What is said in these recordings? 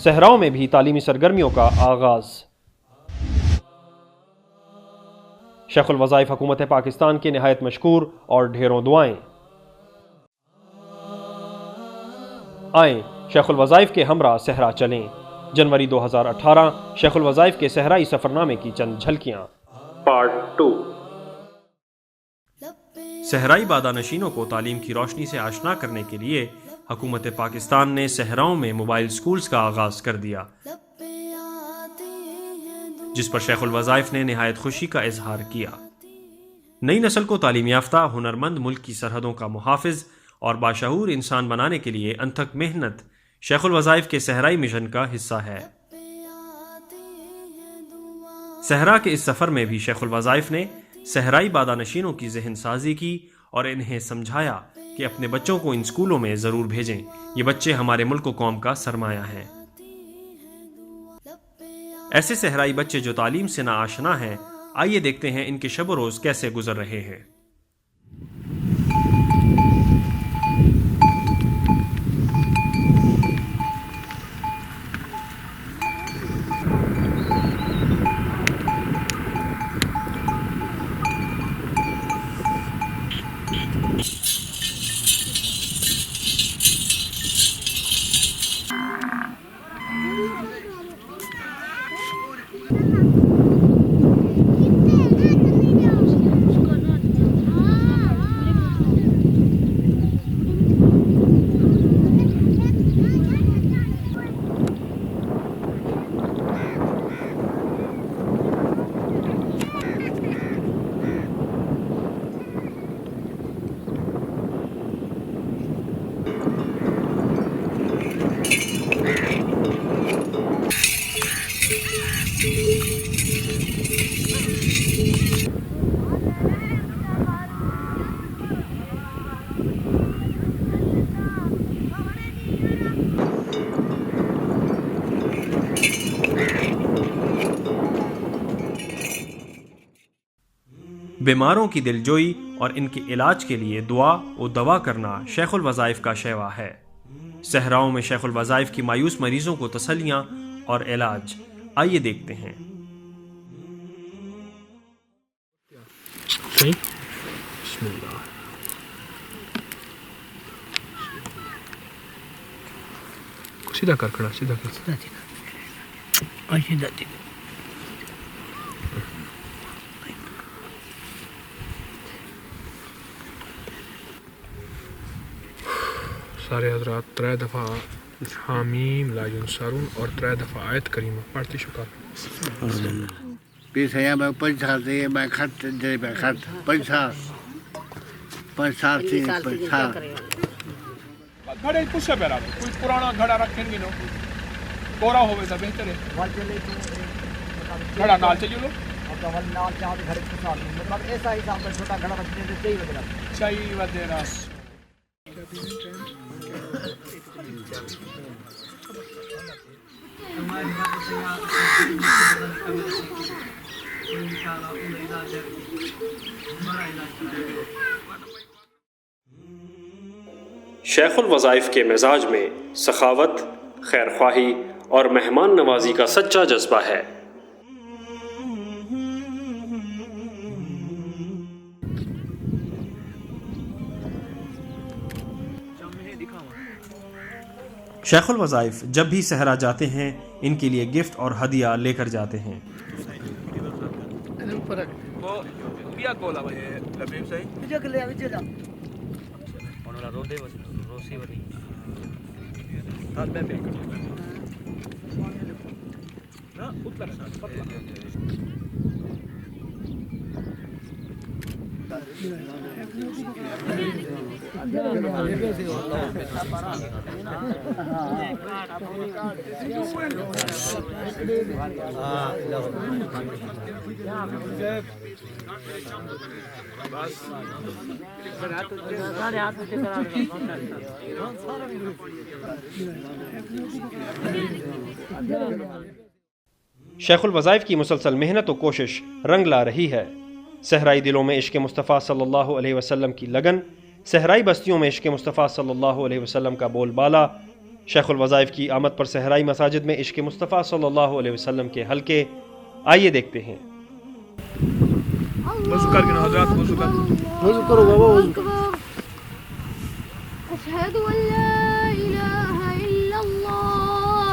صحراؤں میں بھی تعلیمی سرگرمیوں کا آغاز۔ شیخ الوظائف حکومت پاکستان کے نہایت مشکور اور ڈھیروں دعائیں۔ آئیں شیخ الوظائف کے ہمراہ صحرا چلیں۔ جنوری 2018 شیخ الوظائف کے صحرائی سفرنامے کی چند جھلکیاں۔ پارٹ 2۔ صحرائی بادہ نشینوں کو تعلیم کی روشنی سے آشنا کرنے کے لیے حکومت پاکستان نے صحراؤں میں موبائل سکولز کا آغاز کر دیا، جس پر شیخ الوظائف نے نہایت خوشی کا اظہار کیا۔ نئی نسل کو تعلیم یافتہ، ہنرمند، ملک کی سرحدوں کا محافظ اور باشعور انسان بنانے کے لیے انتھک محنت شیخ الوظائف کے صحرائی مشن کا حصہ ہے۔ صحرا کے اس سفر میں بھی شیخ الوظائف نے صحرائی بادہ نشینوں کی ذہن سازی کی اور انہیں سمجھایا کہ اپنے بچوں کو ان سکولوں میں ضرور بھیجیں، یہ بچے ہمارے ملک و قوم کا سرمایہ ہیں۔ ایسے صحرائی بچے جو تعلیم سے نا آشنا ہیں، آئیے دیکھتے ہیں ان کے شب و روز کیسے گزر رہے ہیں۔ بیماروں کی دلجوئی اور ان کے علاج کے لیے دعا و دوا کرنا شیخ الوظائف کا شیوا ہے۔ صحراؤں میں شیخ الوظائف کی مایوس مریضوں کو تسلیاں اور علاج، آئیے دیکھتے ہیں۔ بسم اللہ۔ سیدھا کر کھڑا، سیدھا کر، سیدھا سیدھا۔ سارے حضرات 3 دفعہ حامیم لا ینصرون اور 3 دفعہ آیت کریمہ پڑھتے شکر۔ پیسے میں 50 سے میں خط دے میں خط 50 سے 50 گھڑے کچھ ہے بیرا کوئی پرانا گھڑا رکھیں گے نو کورا ہوئے تو بہتر ہے گھڑا نال چاہیے لو نال چاہتے گھڑے کچھ نال مطلب ایسا ہی سامنے چھوٹا گھڑا رکھنے سے چاہیے ودیرہ شیخ الوظائف کے مزاج میں سخاوت، خیر خواہی اور مہمان نوازی کا سچا جذبہ ہے۔ شیخ الوظائف جب بھی صحرا جاتے ہیں ان کے لیے گفٹ اور ہدیہ لے کر جاتے ہیں۔ شیخ الوظائف کی مسلسل محنت و کوشش رنگ لا رہی ہے۔ صحرائی دلوں میں عشق مصطفیٰ صلی اللہ علیہ وسلم کی لگن، صحرائی بستیوں میں عشق مصطفیٰ صلی اللہ علیہ وسلم کا بول بالا، شیخ الوظائف کی آمد پر صحرائی مساجد میں عشق مصطفیٰ صلی اللہ علیہ وسلم کے حلقے، آئیے دیکھتے ہیں۔ وضو کر کے حضرات وضو کر وضو کرو بابا، وضو کرو۔ أشهد أن لا إله إلا الله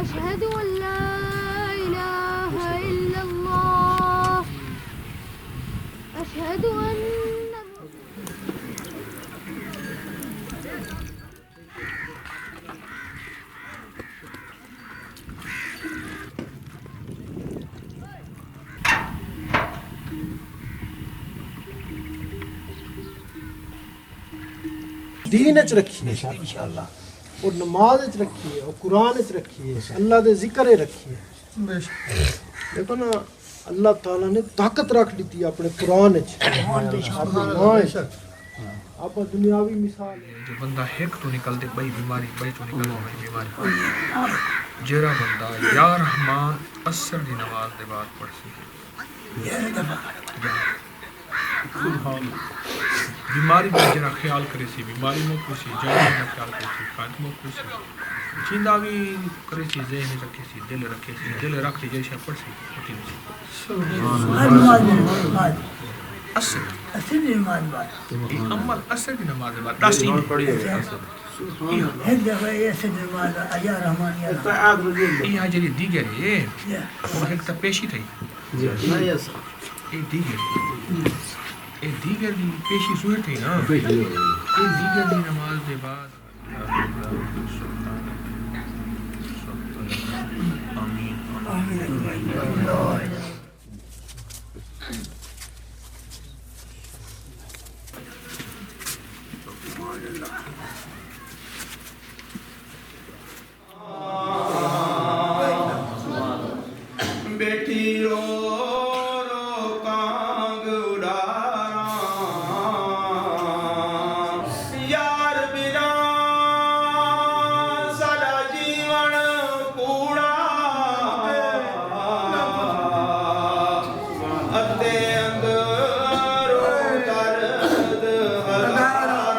أشهد أن لا إله إلا الله أشهد أن دین اچ رکھیے انشاءاللہ، اور نماز اچ رکھیے، اور قرآن اچ رکھیے، اللہ دے ذکر رکھیے۔ دیکھو نا، اللہ تعالیٰ نے طاقت رکھ دیتی اپنے قرآن اچ، آپ دنیاوی مثال ہے۔ جو بندہ ایک تو نکل دے بئی بیماری، بئی تو نکل دے بئی بیماری، جیڑا بندہ یا رحمان اثر دی نماز دے بعد پڑھ سی بیماری میں جرا خیال کرے سی، بیماری میں کسی جان میں خیال کرے سی، خاتم میں کسی چیندہ بھی کرے سی، ذہن رکھے سی، دل رکھے سی، دل رکھ دی جیسے پڑھ سی اٹھی سی اثر عمل اثر دی نماز دے بعد دس یہ جڑی دیگر ہے وہ ایک تا پیشی تھی، یہ دیگر دی پیشی سوئے تھی نا، یہ دیگر دی نماز دے بعد بیٹھی رو رو کانگ اڑارا یار بنا ساڈا جیون کوڑا اتے اندروں درد ہزاراں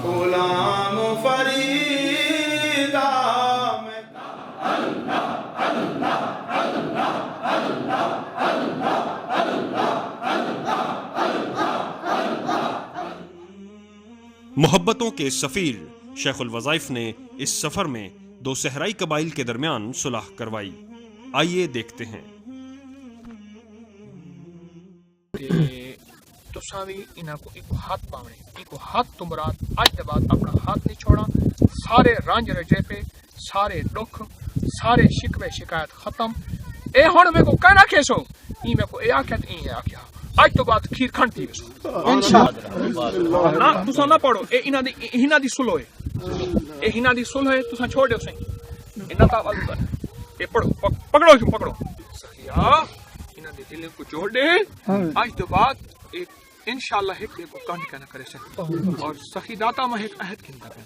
غلام فریدا محبتوں کے سفیر شیخ الوظائف نے اس سفر میں دو صحرائی قبائل کے درمیان صلح کروائی، آئیے دیکھتے ہیں۔ تساں بھی انہاں کو ایک ہاتھ پاونے، ایک ہاتھ تمرات اج دے بعد اپنا ہاتھ نہیں چھوڑا، سارے رانج رجے پہ، سارے دکھ، سارے شکوے شکایت ختم۔ اے ہن میں کو کہنا کیسو ای میں کو اے آکھیا تے ای آکھیا اج تو بعد کھیر کھنڈ تھی ویسو انشاءاللہ نا تساں نہ پڑھو، اے انہاں دی صلح ہے، اے انہاں دی صلح ہے، تساں چھوڑ دیو سیں انہاں کا ول کر اے پڑھو، پکڑو کیوں پکڑو سخیا انہاں دے دل کو جوڑ دے اج تو بعد ایک انشاءاللہ ایک کو کانڈ کہنا کرے سے اور سخی داتا میں ایک عہد کیندا ہے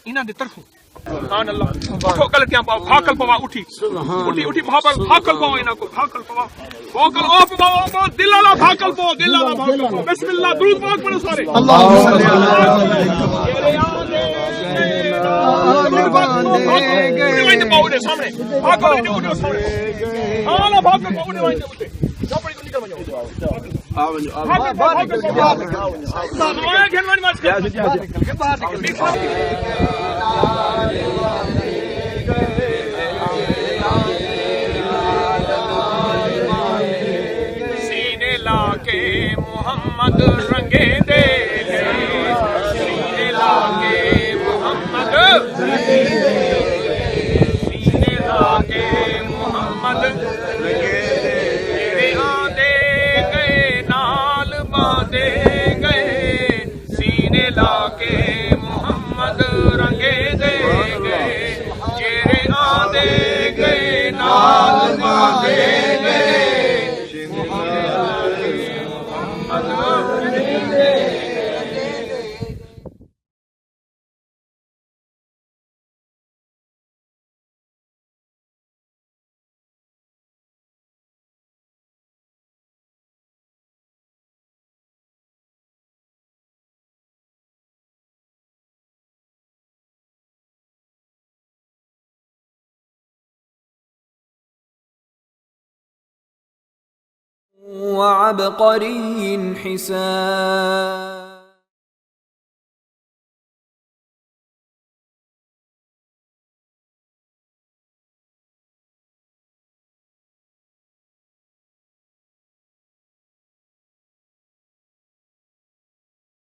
انہاں دے طرفوں سبحان اللہ اٹھو کل کیا پاؤ بھاکل پوا اٹھی اٹھی اٹھی بھاکل پوا انہاں کو بھاکل پوا بھاکل اوپ پوا دل والا بھاکل پوا دل والا بھاکل پوا بسم اللہ درود پاک پڑھو سارے اللہم صلی سینے لا کے محمد رنگے دے سینے لا کے محمد سینے لا کے محمد رنگے دے آدھے گئے نال باندھے گئے سینے لا کے محمد رنگے دے گئے چہرے آدھے گئے نال باندھے وعبقري حسان.